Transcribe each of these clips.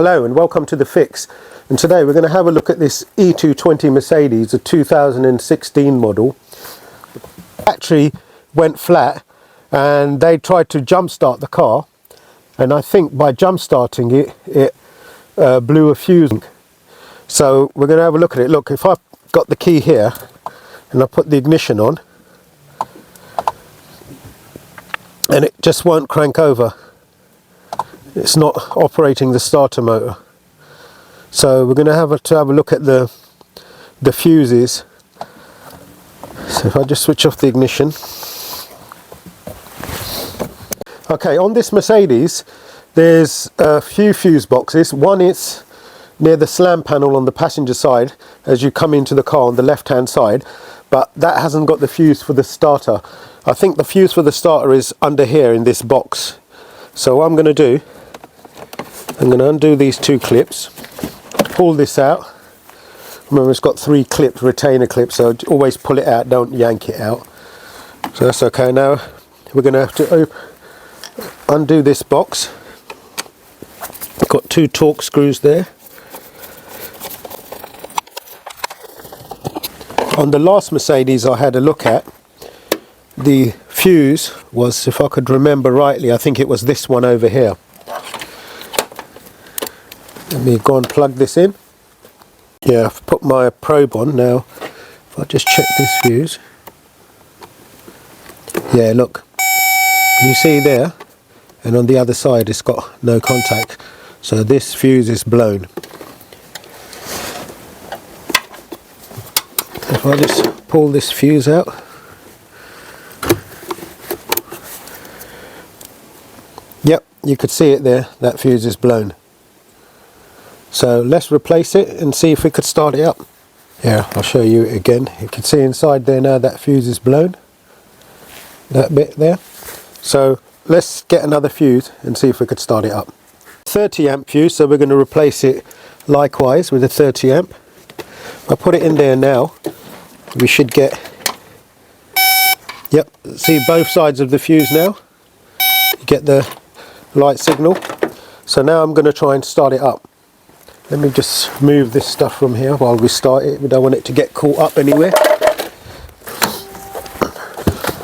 Hello and welcome to The Fix, and today we're going to have a look at this E220 Mercedes, a 2016 model. The battery went flat and they tried to jump start the car, and I think by jump starting it blew a fuse. So we're going to have a look at it. Look, if I've got the key here and I put the ignition on and it just won't crank over. It's not operating the starter motor. So we're going to have a look at the fuses. So if I just switch off the ignition. Okay, on this Mercedes there's a few fuse boxes. One is near the slam panel on the passenger side as you come into the car on the left hand side, but that hasn't got the fuse for the starter. I think the fuse for the starter is under here in this box. So what I'm going to do, I'm going to undo these two clips, pull this out. Remember, it's got 3 clips, retainer clips, so always pull it out, don't yank it out. So that's okay. Now we're going to have to undo this box. Got 2 torque screws there. On the last Mercedes I had a look at, the fuse was, if I could remember rightly, I think it was this one over here. Let me go and plug this in. Yeah, I've put my probe on now. If I just check this fuse. Yeah, look. You see there? And on the other side it's got no contact. So this fuse is blown. If I just pull this fuse out. Yep, you could see it there. That fuse is blown. So let's replace it and see if we could start it up. Yeah, I'll show you it again. You can see inside there now that fuse is blown. That bit there. So let's get another fuse and see if we could start it up. 30 amp fuse, so we're going to replace it likewise with a 30 amp. I'll put it in there now. We should get, yep, see both sides of the fuse now. You get the light signal. So now I'm going to try and start it up. Let me just move this stuff from here while we start it. We don't want it to get caught up anywhere.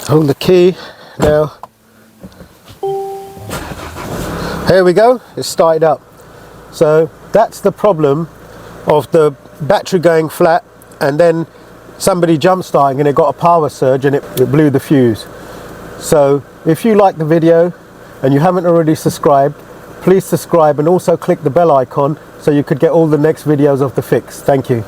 Hold the key now. Here we go, it's started up. So that's the problem of the battery going flat and then somebody jump starting and it got a power surge and it blew the fuse. So if you like the video and you haven't already subscribed, please subscribe and also click the bell icon so you could get all the next videos of The Fix. Thank you.